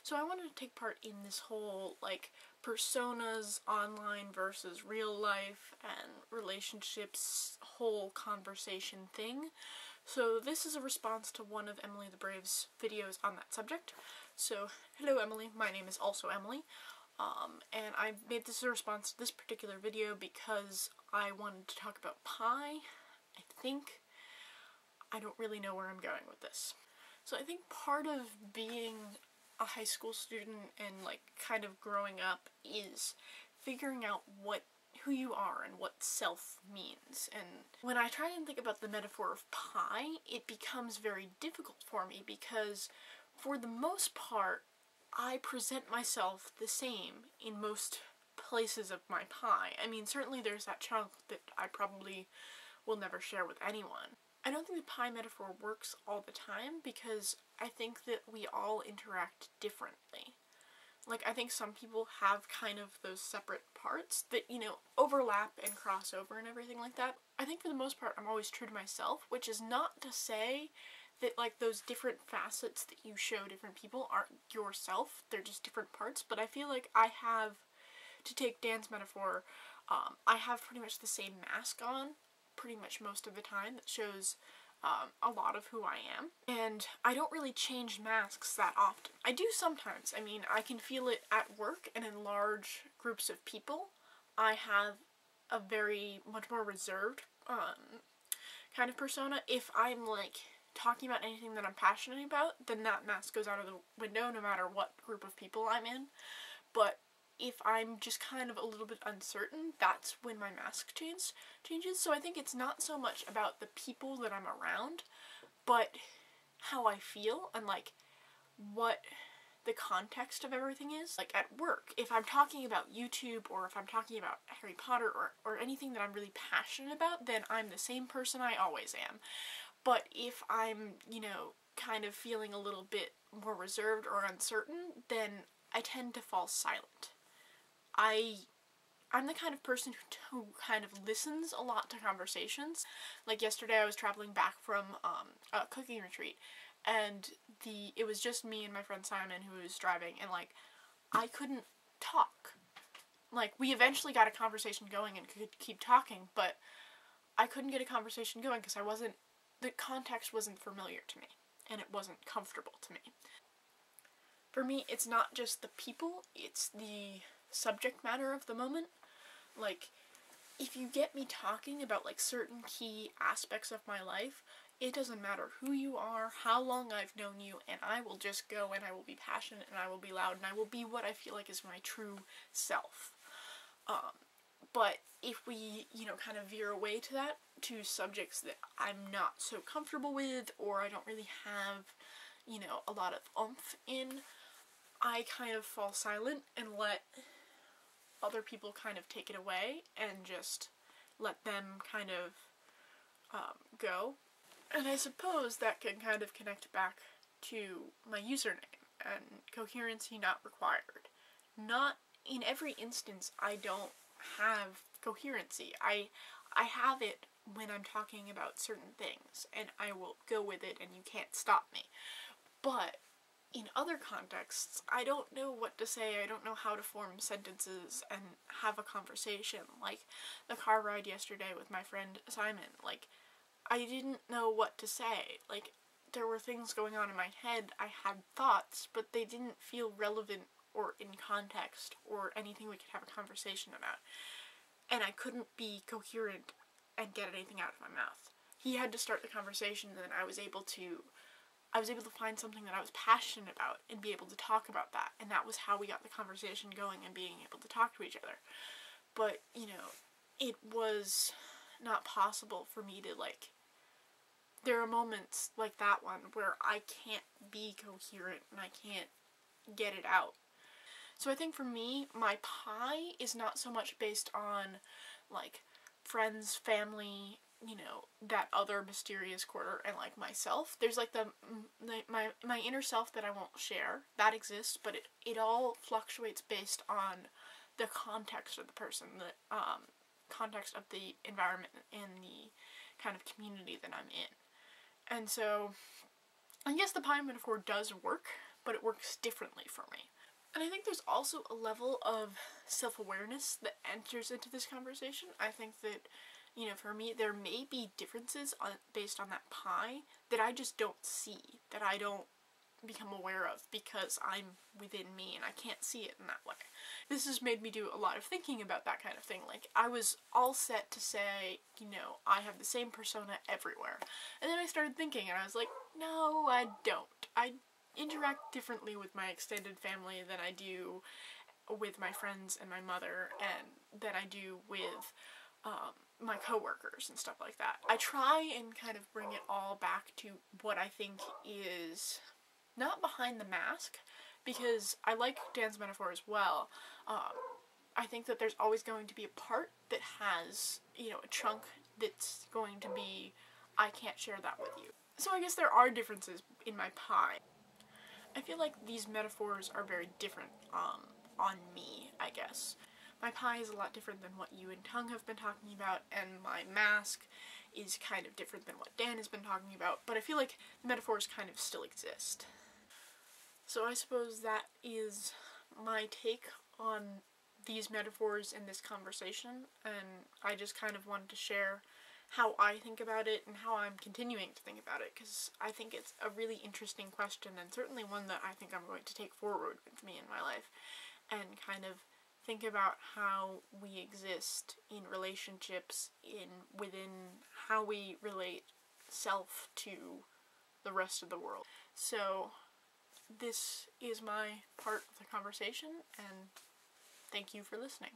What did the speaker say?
So I wanted to take part in this whole, like, personas online versus real life and relationships whole conversation thing. So this is a response to one of Emily the Brave's videos on that subject. So, hello Emily, my name is also Emily, and I made this a response to this particular video because I wanted to talk about pie, I think. I don't really know where I'm going with this. So I think part of being a high school student and, like, kind of growing up is figuring out who you are and what self means. And when I try and think about the metaphor of pie, it becomes very difficult for me because for the most part, I present myself the same in most places of my pie. I mean, certainly there's that chunk that I probably will never share with anyone. I don't think the pie metaphor works all the time because I think that we all interact differently. Like, I think some people have kind of those separate parts that, you know, overlap and cross over and everything like that. I think for the most part I'm always true to myself, which is not to say that, like, those different facets that you show different people aren't yourself. They're just different parts, but I feel like I have, to take Dan's metaphor, I have pretty much the same mask on pretty much most of the time that shows a lot of who I am, and I don't really change masks that often. I do sometimes. I mean, I can feel it at work and in large groups of people. I have a very much more reserved kind of persona. If I'm, like, talking about anything that I'm passionate about, then that mask goes out of the window no matter what group of people I'm in. But if I'm just kind of a little bit uncertain, that's when my mask changes. So I think it's not so much about the people that I'm around, but how I feel and, like, what the context of everything is. Like, at work, if I'm talking about YouTube or if I'm talking about Harry Potter or anything that I'm really passionate about, then I'm the same person I always am. But if I'm, you know, kind of feeling a little bit more reserved or uncertain, then I tend to fall silent. I'm the kind of person who kind of listens a lot to conversations. Like, yesterday I was traveling back from a cooking retreat, and it was just me and my friend Simon who was driving, and, like, I couldn't talk. Like, we eventually got a conversation going and could keep talking, but I couldn't get a conversation going because the context wasn't familiar to me, and it wasn't comfortable to me. For me, it's not just the people, it's the subject matter of the moment. Like, if you get me talking about, like, certain key aspects of my life, it doesn't matter who you are, how long I've known you, and I will just go and I will be passionate and I will be loud and I will be what I feel like is my true self. But if we, you know, kind of veer away to that, to subjects that I'm not so comfortable with, or I don't really have, you know, a lot of oomph in, I kind of fall silent and let other people kind of take it away and just let them kind of go. And I suppose that can kind of connect back to my username and coherency not required. Not in every instance I don't have coherency. I have it when I'm talking about certain things and I will go with it and you can't stop me. But in other contexts, I don't know what to say, I don't know how to form sentences and have a conversation. Like, the car ride yesterday with my friend Simon, like, I didn't know what to say. Like, there were things going on in my head, I had thoughts, but they didn't feel relevant or in context or anything we could have a conversation about. And I couldn't be coherent and get anything out of my mouth. He had to start the conversation, and then I was able to find something that I was passionate about and be able to talk about that, and that was how we got the conversation going and being able to talk to each other. But, you know, it was not possible for me to, like, there are moments like that one where I can't be coherent and I can't get it out. So I think for me, my pie is not so much based on, like, friends, family, you know, that other mysterious quarter, and, like, myself. There's, like, my inner self that I won't share. That exists, but it all fluctuates based on the context of the person, the context of the environment and the kind of community that I'm in. And so I guess the pie metaphor does work but it works differently for me. And I think there's also a level of self-awareness that enters into this conversation. I think that, you know, for me, there may be differences based on that pie that I just don't see, that I don't become aware of because I'm within me and I can't see it in that way. This has made me do a lot of thinking about that kind of thing. Like, I was all set to say, you know, I have the same persona everywhere. And then I started thinking and I was like, no, I don't. I interact differently with my extended family than I do with my friends and my mother, and than I do with my coworkers and stuff like that. I try and kind of bring it all back to what I think is not behind the mask, because I like Dan's metaphor as well. I think that there's always going to be a part that has, you know, a chunk that's going to be, I can't share that with you. So I guess there are differences in my pie. I feel like these metaphors are very different on me, I guess. My pie is a lot different than what you and Tung have been talking about, and my mask is kind of different than what Dan has been talking about, but I feel like the metaphors kind of still exist. So I suppose that is my take on these metaphors in this conversation, and I just kind of wanted to share how I think about it and how I'm continuing to think about it, because I think it's a really interesting question, and certainly one that I think I'm going to take forward with me in my life, and kind of think about how we exist in relationships, within how we relate self to the rest of the world. So this is my part of the conversation, and thank you for listening.